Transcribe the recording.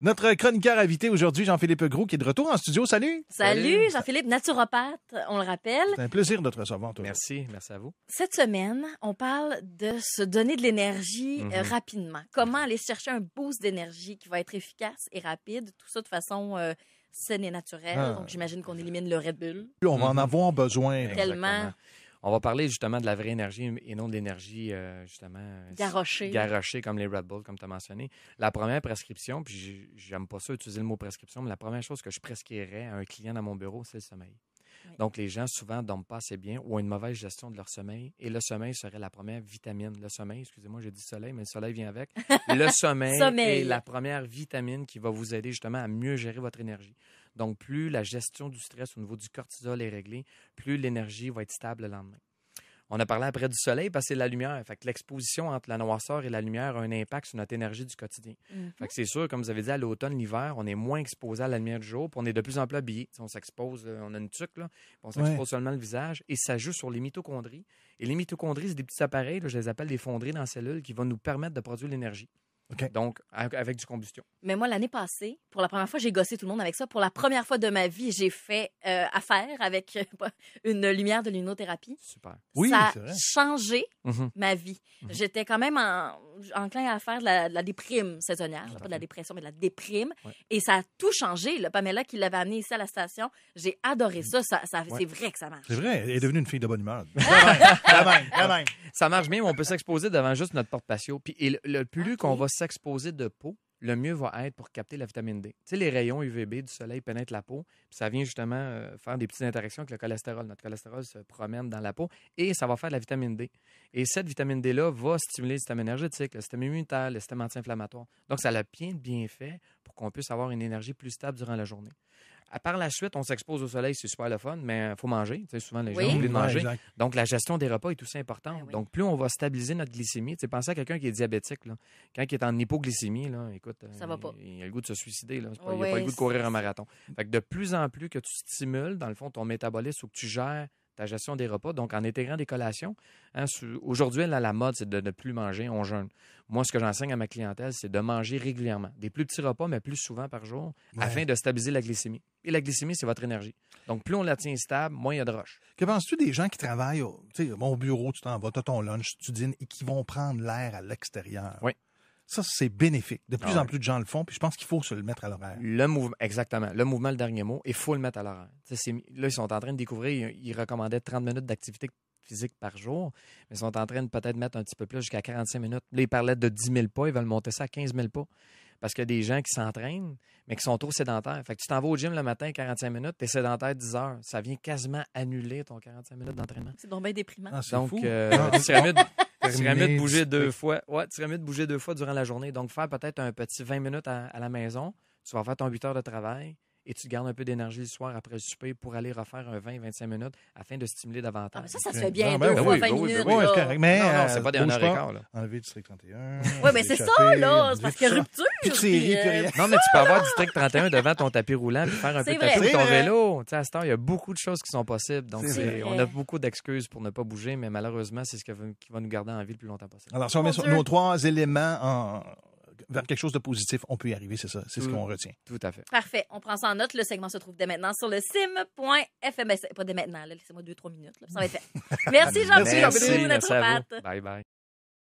Notre chroniqueur invité aujourd'hui, Jean-Philippe Groulx, qui est de retour en studio. Salut! Salut, Jean-Philippe, naturopathe, on le rappelle. C'est un plaisir de te recevoir, toi. Merci à vous. Cette semaine, on parle de se donner de l'énergie rapidement. Comment aller chercher un boost d'énergie qui va être efficace et rapide, tout ça de façon saine et naturelle. Donc, j'imagine qu'on élimine le Red Bull. On va en avoir besoin. Tellement. Exactement. On va parler justement de la vraie énergie et non de l'énergie, justement... Garochée, comme les Red Bull, comme tu as mentionné. La première prescription, puis j'aime pas ça utiliser le mot prescription, mais la première chose que je prescrirais à un client dans mon bureau, c'est le sommeil. Oui. Donc, les gens, souvent, ne dorment pas assez bien ou ont une mauvaise gestion de leur sommeil. Et le sommeil serait la première vitamine. Le sommeil, excusez-moi, j'ai dit soleil, mais le soleil vient avec. Le sommeil est la première vitamine qui va vous aider justement à mieux gérer votre énergie. Donc, plus la gestion du stress au niveau du cortisol est réglée, plus l'énergie va être stable le lendemain. On a parlé après du soleil parce que c'est la lumière. Fait que l'exposition entre la noirceur et la lumière a un impact sur notre énergie du quotidien. Fait que c'est sûr, comme vous avez dit, à l'automne, l'hiver, on est moins exposé à la lumière du jour, puis on est de plus en plus habillé. On s'expose, on a une tuque, là, on s'expose seulement le visage, et ça joue sur les mitochondries. Et les mitochondries, c'est des petits appareils, là, je les appelle des fonderies dans la cellule, qui vont nous permettre de produire l'énergie. Okay. Donc, avec du combustion. Mais moi, l'année passée, pour la première fois, j'ai gossé tout le monde avec ça. Pour la première fois de ma vie, j'ai fait affaire avec une lumière de lunothérapie. Super. Oui, ça c'est vrai. A changé ma vie. J'étais quand même enclin à faire de la déprime saisonnière. Pas de la dépression, mais de la déprime. Ouais. Et ça a tout changé. Là. Pamela qui l'avait amené ici à la station, j'ai adoré ça. C'est vrai que ça marche. C'est vrai, elle est devenue une fille de bonne humeur. La même. Ça marche bien, mais on peut s'exposer devant juste notre porte-patio. Puis le plus qu'on va s'exposer de peau, le mieux va être pour capter la vitamine D. Tu sais, les rayons UVB du soleil pénètrent la peau, puis ça vient justement faire des petites interactions avec le cholestérol. Notre cholestérol se promène dans la peau et ça va faire de la vitamine D. Et cette vitamine D-là va stimuler le système énergétique, le système immunitaire, le système anti-inflammatoire. Donc, ça a plein de bienfaits pour qu'on puisse avoir une énergie plus stable durant la journée. Par la suite, on s'expose au soleil, c'est super le fun, mais il faut manger. Tu sais, souvent, les gens oublient de manger. Donc, la gestion des repas est aussi importante. Oui. Donc, plus on va stabiliser notre glycémie, tu sais, pensez à quelqu'un qui est diabétique. Là. Quand il est en hypoglycémie, là, écoute, ça va pas. Il a le goût de se suicider. Là. Il n'a pas le goût de courir un marathon. Fait que de plus en plus que tu stimules, dans le fond, ton métabolisme ou que tu gères ta gestion des repas, donc en intégrant des collations. Hein, aujourd'hui, là, la mode, c'est de ne plus manger, on jeûne. Moi, ce que j'enseigne à ma clientèle, c'est de manger régulièrement. Des plus petits repas, mais plus souvent par jour, afin de stabiliser la glycémie. Et la glycémie, c'est votre énergie. Donc, plus on la tient stable, moins il y a de roche. Que penses-tu des gens qui travaillent au bureau, tu t'en vas, tu as ton lunch, tu dînes, et qui vont prendre l'air à l'extérieur? Oui. Ça, c'est bénéfique. De plus en plus de gens le font, puis je pense qu'il faut se le mettre à l'horaire. Le mouvement, exactement. Le mouvement, le dernier mot, il faut le mettre à l'horaire. Là, ils sont en train de découvrir, ils recommandaient 30 minutes d'activité physique par jour, mais ils sont en train de peut-être mettre un petit peu plus jusqu'à 45 minutes. Là, ils parlaient de 10 000 pas, ils veulent monter ça à 15 000 pas. Parce qu'il y a des gens qui s'entraînent, mais qui sont trop sédentaires. Fait que tu t'en vas au gym le matin, 45 minutes, tu es sédentaire 10 heures. Ça vient quasiment annuler ton 45 minutes d'entraînement. C'est donc bien déprimant. Ah, donc, fou. tu serais mieux de bouger 2 fois. Ouais, tu serais mieux de bouger 2 fois durant la journée. Donc, faire peut-être un petit 20 minutes à la maison. Tu vas faire ton 8 heures de travail et tu gardes un peu d'énergie le soir après le souper pour aller refaire un 20-25 minutes afin de stimuler davantage. Ah, ça se fait bien, 2 fois 20 minutes. Oui, c'est correct. Mais non, c'est pas des 1 heure et quart. Enlever District 31. Oui, mais c'est ça, là. C'est parce qu'il y a rupture. Puis rien. Non, mais tu peux avoir District 31 devant ton tapis roulant puis faire un peu de tapis sur ton vélo. Tu sais, à cette heure, il y a beaucoup de choses qui sont possibles. Donc, on a beaucoup d'excuses pour ne pas bouger, mais malheureusement, c'est ce qui va nous garder en vie le plus longtemps possible. Alors, si on met nos 3 éléments vers quelque chose de positif, on peut y arriver, c'est ça. C'est ce qu'on retient. Tout à fait. Parfait. On prend ça en note. Le segment se trouve dès maintenant sur le sim.fm. Pas dès maintenant, là. Laissez-moi 2-3 minutes. Là. Ça va être fait. Merci, Jean-Philippe. Merci à vous. Bye bye.